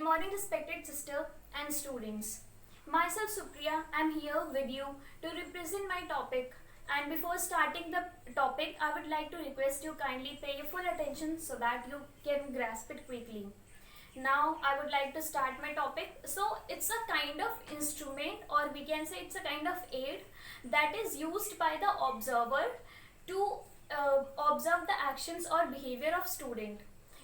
morning, respected sister and students. Myself Supriya, I am here with you to represent my topic. And before starting the topic, I would like to request you kindly pay your full attention so that you can grasp it quickly. Now, I would like to start my topic. So, it's a kind of instrument, or we can say it's a kind of aid that is used by the observer to observe the actions or behavior of student.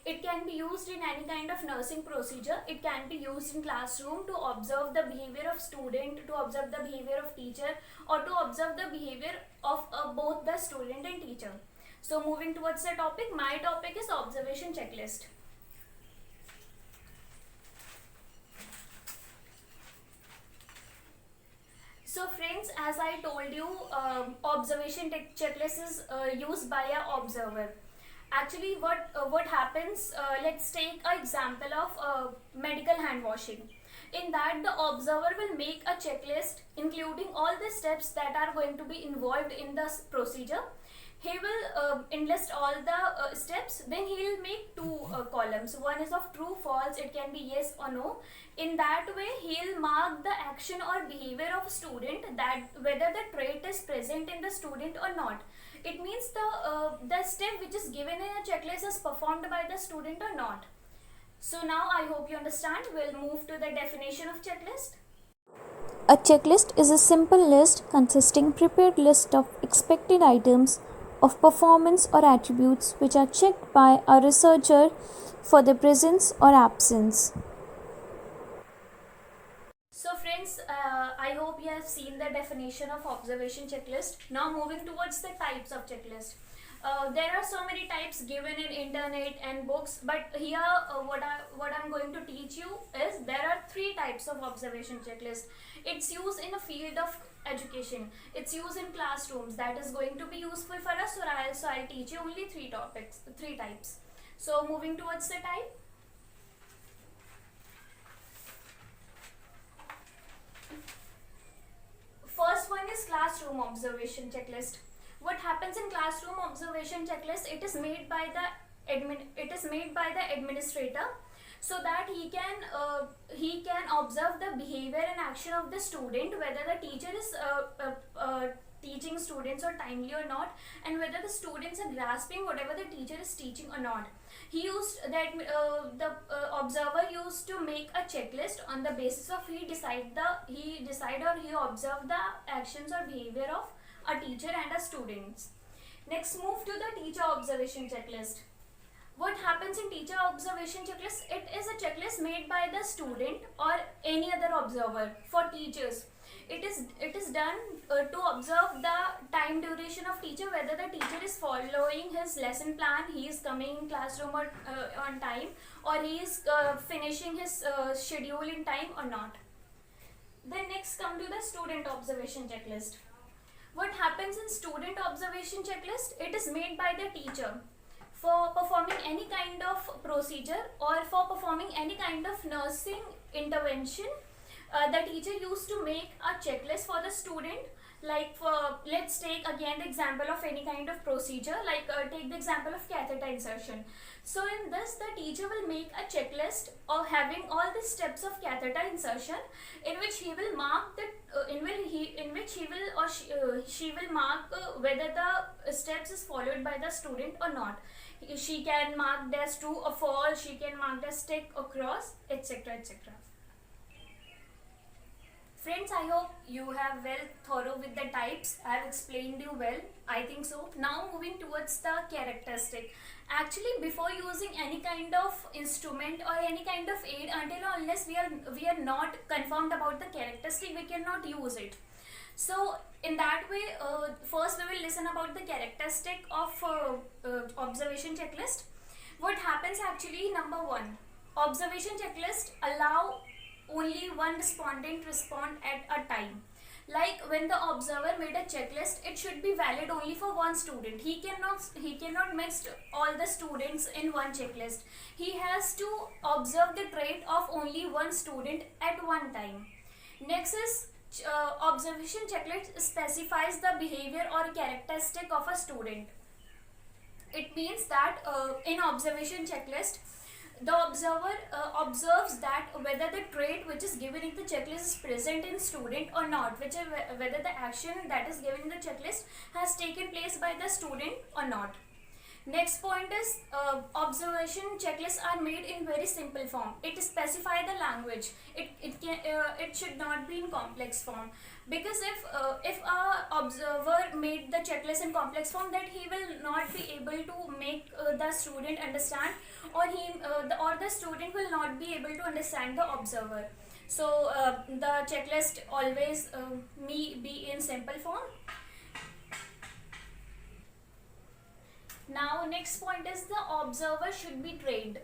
It can be used in any kind of nursing procedure. It can be used in classroom to observe the behavior of student, to observe the behavior of teacher, or to observe the behavior of both the student and teacher. So moving towards the topic, my topic is observation checklist. So friends, as I told you, observation checklist is used by a observer. Actually, what happens? Let's take an example of medical hand washing. In that, the observer will make a checklist including all the steps that are going to be involved in the procedure. He will enlist all the steps. Then he will make two columns. One is of true, false. It can be yes or no. In that way, he will mark the action or behavior of student, that whether the trait is present in the student or not. It means the step which is given in a checklist is performed by the student or not. So now I hope you understand. We'll move to the definition of checklist. A checklist is a simple list consisting prepared list of expected items of performance or attributes which are checked by a researcher for their presence or absence. So friends, I hope you have seen the definition of observation checklist. Now moving towards the types of checklist. There are so many types given in internet and books, but here what I'm going to teach you is there are three types of observation checklist. It's used in a field of education. It's used in classrooms. That is going to be useful for us. So I'll teach you only three types. So moving towards the type. First one is classroom observation checklist. What happens in classroom observation checklist? It is made by the administrator, so that he can observe the behavior and action of the student, whether the teacher is teaching students or timely or not, and whether the students are grasping whatever the teacher is teaching or not. He used that the observer used to make a checklist on the basis of he observed the actions or behavior of a teacher and a students. Next, move to the teacher observation checklist. What happens in teacher observation checklist? It is a checklist made by the student or any other observer for teachers. It is done to observe the time duration of teacher, whether the teacher is following his lesson plan, he is coming in classroom or, on time, or he is finishing his schedule in time or not. Then next come to the student observation checklist. What happens in student observation checklist? It is made by the teacher for performing any kind of procedure or for performing any kind of nursing intervention. The teacher used to make a checklist for the student. Like let's take again the example of any kind of procedure, like take the example of catheter insertion. So in this, the teacher will make a checklist of having all the steps of catheter insertion, in which he will mark she will mark whether the steps is followed by the student or not. She can mark as true or false, she can mark as tick or cross, etc, etc. Friends, I hope you have well thorough with the types. I have explained you well. I think so. Now moving towards the characteristic. Actually, before using any kind of instrument or any kind of aid, until or unless we are not confirmed about the characteristic, we cannot use it. So in that way, first we will listen about the characteristic of observation checklist. What happens actually? Number one, observation checklist allow only one respondent respond at a time. Like when the observer made a checklist, it should be valid only for one student. He cannot mix all the students in one checklist. He has to observe the trait of only one student at one time. Next is observation checklist specifies the behavior or characteristic of a student. It means that in observation checklist, The observer observes that whether the trait which is given in the checklist is present in student or not, whether the action that is given in the checklist has taken place by the student or not. Next point is observation checklists are made in very simple form. It specify the language. It should not be in complex form, because if a observer made the checklist in complex form, that he will not be able to make the student understand, or the student will not be able to understand the observer. So the checklist always be in simple form. Now next point is the observer should be trained.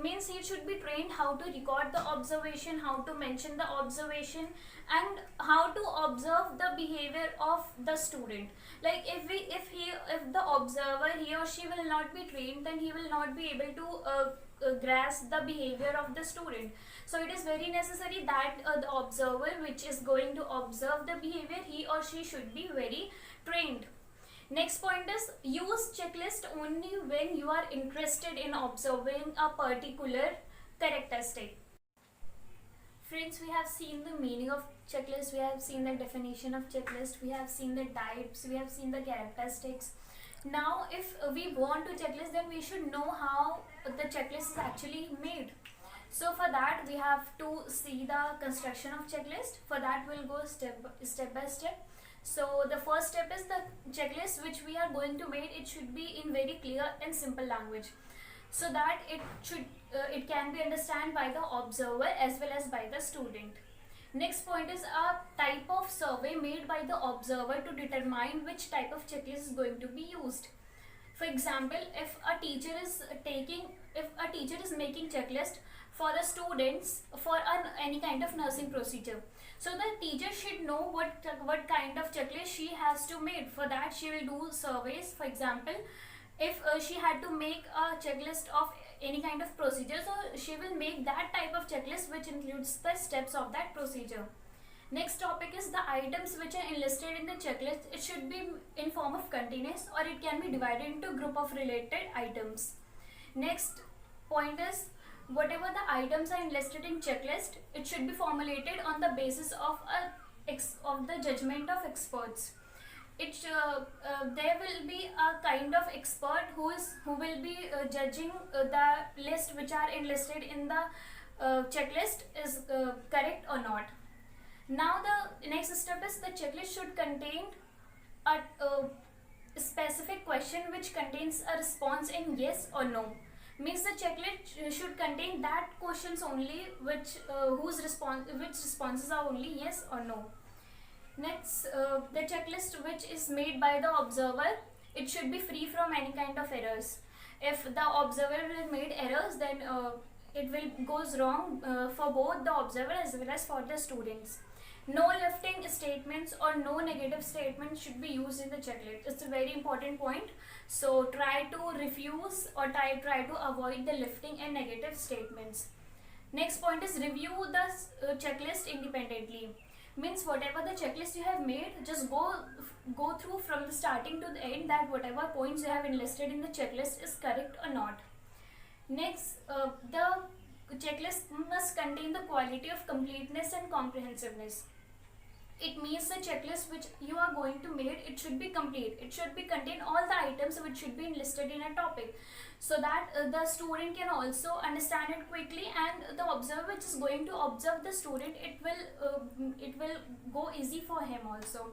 Means he should be trained how to record the observation, how to mention the observation, and how to observe the behavior of the student. Like if the observer, he or she will not be trained, then he will not be able to grasp the behavior of the student. So it is very necessary that the observer which is going to observe the behavior, he or she should be very trained. Next point is use checklist only when you are interested in observing a particular characteristic. Friends, we have seen the meaning of checklist, we have seen the definition of checklist, we have seen the types, we have seen the characteristics. Now if we want to checklist, then we should know how the checklist is actually made. So for that we have to see the construction of checklist. For that we'll go step by step. So the first step is the checklist which we are going to make. It should be in very clear and simple language, so that it can be understood by the observer as well as by the student. Next point is a type of survey made by the observer to determine which type of checklist is going to be used. For example, if a teacher is making checklist for the students for any kind of nursing procedure, so the teacher should know what kind of checklist she has to make. For that she will do surveys. For example, if she had to make a checklist of any kind of procedure, so she will make that type of checklist which includes the steps of that procedure. Next topic is the items which are enlisted in the checklist. It should be in form of continuous, or it can be divided into group of related items. Next point is whatever the items are enlisted in checklist, it should be formulated on the basis of the judgment of experts. There will be a kind of expert who will be judging the list which are enlisted in the checklist is correct or not. Now the next step is the checklist should contain a specific question which contains a response in yes or no. Means the checklist should contain that questions only which responses are only yes or no. Next, the checklist which is made by the observer, it should be free from any kind of errors. If the observer will made errors, then it will goes wrong for both the observer as well as for the students. No lifting statements or no negative statements should be used in the checklist. It's a very important point. So try to refuse or try to avoid the lifting and negative statements. Next point is review the checklist independently. Means whatever the checklist you have made, just go through from the starting to the end, that whatever points you have enlisted in the checklist is correct or not. Next, the checklist must contain the quality of completeness and comprehensiveness. It means the checklist which you are going to make, it should be complete. It should be contain all the items which should be enlisted in a topic, so that the student can also understand it quickly, and the observer which is going to observe the student, it will go easy for him also.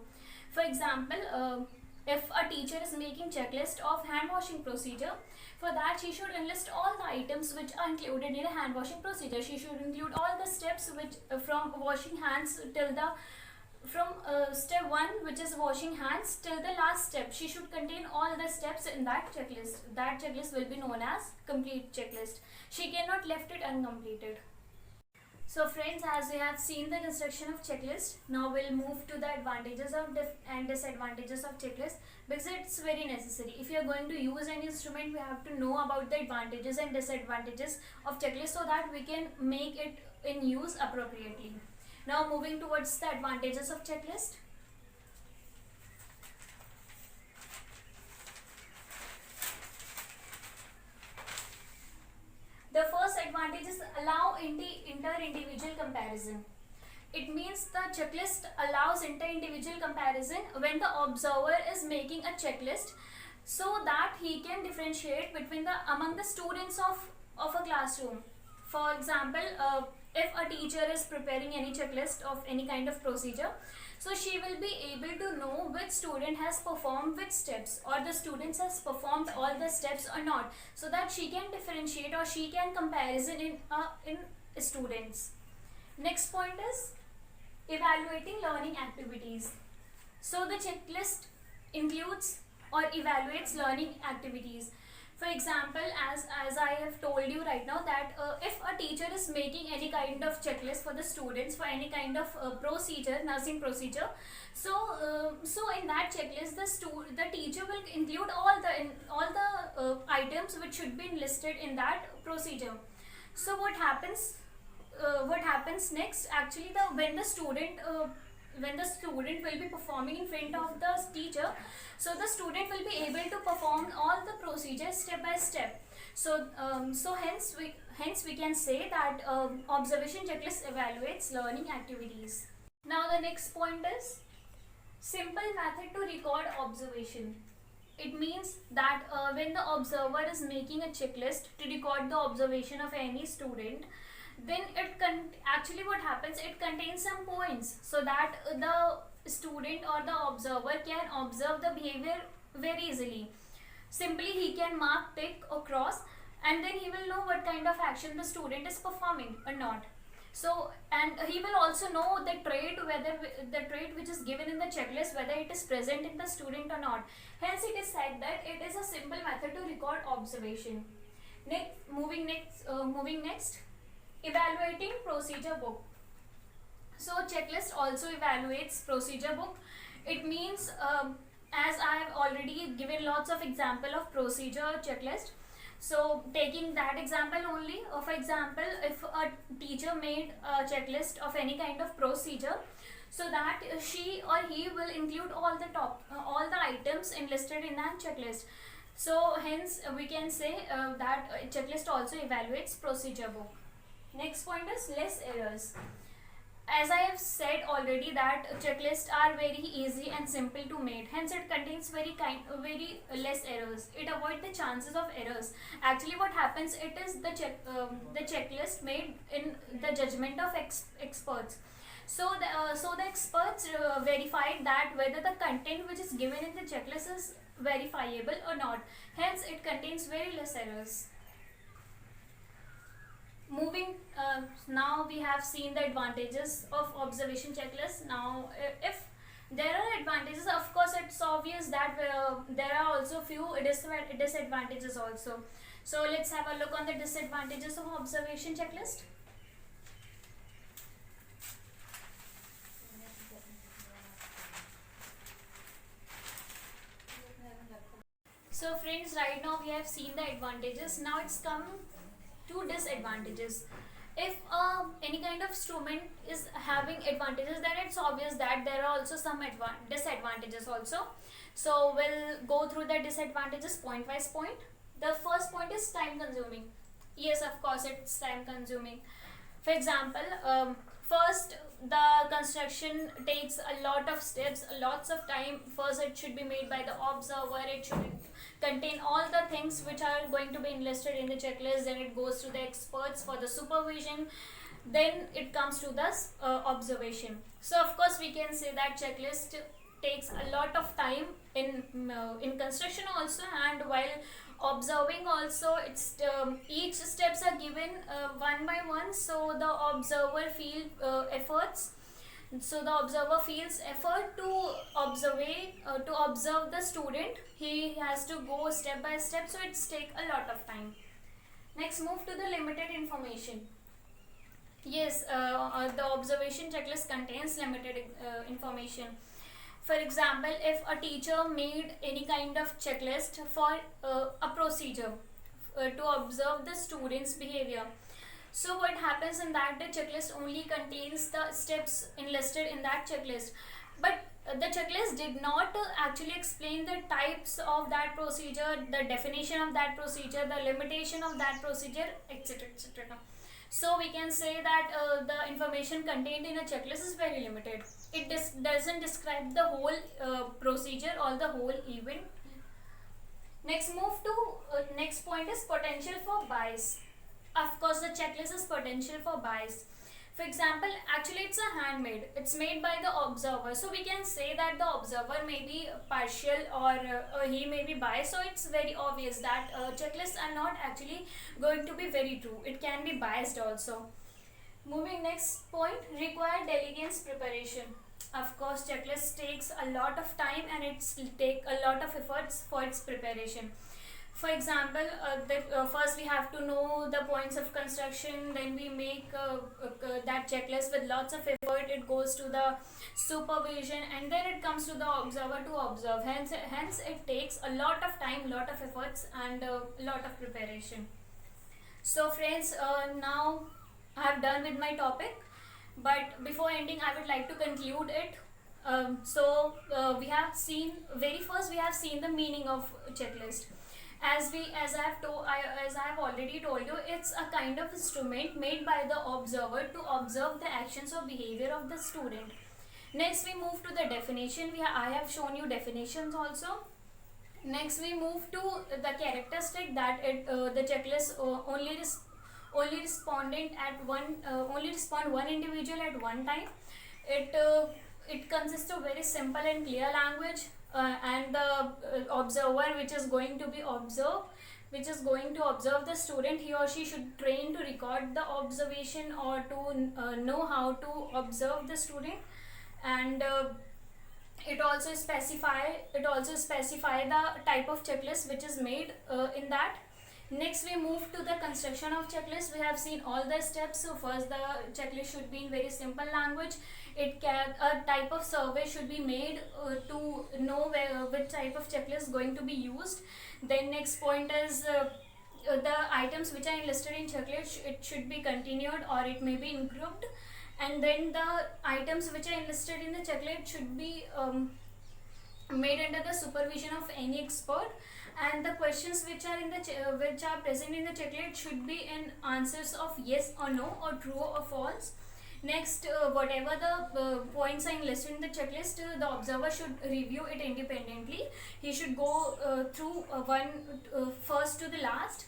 For example, if a teacher is making checklist of hand washing procedure, for that she should enlist all the items which are included in a hand washing procedure. She should include all the steps which from washing hands till the step 1, which is washing hands, till the last step. She should contain all the steps in that checklist. That checklist will be known as complete checklist. She cannot left it uncompleted. So friends, as we have seen the construction of checklist, now we'll move to the advantages and disadvantages of checklist, because it's very necessary. If you are going to use any instrument, we have to know about the advantages and disadvantages of checklist, so that we can make it in use appropriately. Now moving towards the advantages of checklist. The first allow inter-individual comparison. It means the checklist allows inter-individual comparison when the observer is making a checklist, so that he can differentiate between among the students of a classroom. For example, if a teacher is preparing any checklist of any kind of procedure, so she will be able to know which student has performed which steps, or the students has performed all the steps or not, so that she can differentiate or she can comparison in students. Next point is evaluating learning activities. So the checklist includes or evaluates learning activities. For example, as I have told you right now, that if a teacher is making any kind of checklist for the students for any kind of procedure, nursing procedure, so in that checklist the teacher will include all the items which should be listed in that procedure. So what happens next, actually, when the student will be performing in front of the teacher, so the student will be able to perform all the procedures step by step. So hence we can say that observation checklist evaluates learning activities. Now the next point is simple method to record observation. It means that when the observer is making a checklist to record the observation of any student, then actually what happens, it contains some points, so that the student or the observer can observe the behavior very easily. Simply he can mark tick or cross, and then he will know what kind of action the student is performing or not. So, and he will also know the trait, whether the trait which is given in the checklist, whether it is present in the student or not. Hence it is said that it is a simple method to record observation. Moving next, evaluating procedure book. So checklist also evaluates procedure book. It means, as I have already given lots of example of procedure checklist, so taking that example only, for example, if a teacher made a checklist of any kind of procedure, so that she or he will include all the items enlisted in that checklist. So hence we can say that checklist also evaluates procedure book. Next point is less errors. As I have said already that checklists are very easy and simple to make, hence it contains very less errors. It avoids the chances of errors. Actually what happens, it is the checklist made in the judgment of experts. So the experts verified that whether the content which is given in the checklist is verifiable or not. Hence it contains very less errors. Now we have seen the advantages of observation checklist. Now if there are advantages, of course it's obvious that there are also few disadvantages also. So let's have a look on the disadvantages of observation checklist. So friends, right now we have seen the advantages. Now it's come to disadvantages. If any kind of instrument is having advantages, then it's obvious that there are also some disadvantages also. So we'll go through the disadvantages point by point. The first point is time consuming. Yes, of course it's time consuming. For example, first the construction takes a lot of steps, lots of time. First it should be made by the observer, it should contain all the things which are going to be enlisted in the checklist, then it goes to the experts for the supervision, then it comes to the observation. So of course we can say that checklist takes a lot of time in construction also, and while observing also, it's each steps are given one by one, so the observer feels effort to observe the student. He has to go step by step, so it's take a lot of time. Next, move to the limited information. Yes, the observation checklist contains limited information. For example, if a teacher made any kind of checklist for a procedure to observe the student's behavior, so what happens in that, the checklist only contains the steps enlisted in that checklist, but the checklist did not actually explain the types of that procedure, the definition of that procedure, the limitation of that procedure, etc., etc. So we can say that the information contained in a checklist is very limited. It doesn't describe the whole procedure or the whole event. Next point is potential for bias. Of course, the checklist is potential for bias. For example, actually it's a handmade. It's made by the observer. So we can say that the observer may be partial or he may be biased. So it's very obvious that checklists are not actually going to be very true. It can be biased also. Moving next point, required diligence preparation. Of course, checklist takes a lot of time and it's take a lot of efforts for its preparation. For example, first we have to know the points of construction, then we make that checklist with lots of effort. It goes to the supervision and then it comes to the observer to observe. Hence it takes a lot of time, lot of efforts and a lot of preparation. So friends, now I have done with my topic, but before ending I would like to conclude it. We have seen, very first we have seen the meaning of checklist. As I have already told you, it's a kind of instrument made by the observer to observe the actions or behavior of the student. Next we move to the definition. I have shown you definitions also. Next we move to the characteristic, that the checklist only respond one individual at one time. It consists of very simple and clear language, and the observer which is going to observe the student, he or she should train to record the observation or to know how to observe the student. And it also specify the type of checklist which is made in that. Next we move to the construction of checklist. We have seen all the steps. So first the checklist should be in very simple language. A type of survey should be made to know which type of checklist is going to be used. Then next point is the items which are listed in checklist, it should be continued or it may be grouped. And then the items which are enlisted in the checklist should be made under the supervision of any expert. And the questions which are present in the checklist should be in answers of yes or no or true or false. Next, whatever the points are listed in the checklist, the observer should review it independently. He should go through first to the last.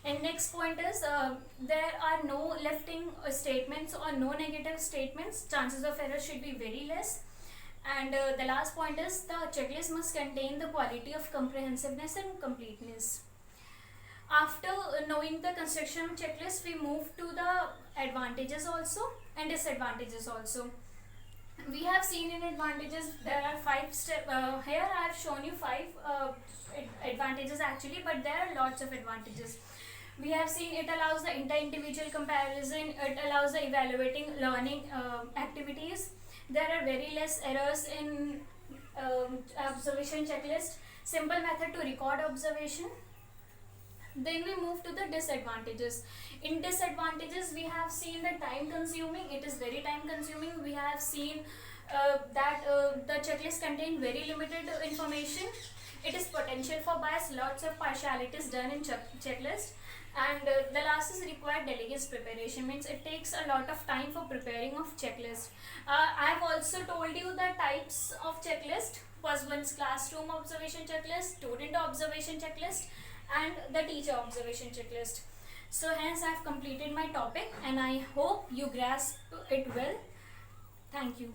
And next point is there are no lefting statements or no negative statements. Chances of error should be very less. And the last point is the checklist must contain the quality of comprehensiveness and completeness. After knowing the construction checklist, we move to the advantages also and disadvantages also. We have seen in advantages there are 5 steps. Here I have shown you 5 advantages actually, but there are lots of advantages. We have seen it allows the inter-individual comparison, it allows the evaluating learning activities. There are very less errors in observation checklist. Simple method to record observation. Then we move to the disadvantages. In disadvantages, we have seen the time consuming. It is very time consuming. We have seen that the checklist contain very limited information. It is potential for bias. Lots of partiality is done in checklist. And the last is required diligence preparation, means it takes a lot of time for preparing of checklist. I have also told you the types of checklist. First one is classroom observation checklist, student observation checklist, and the teacher observation checklist. So hence I have completed my topic and I hope you grasp it well. Thank you.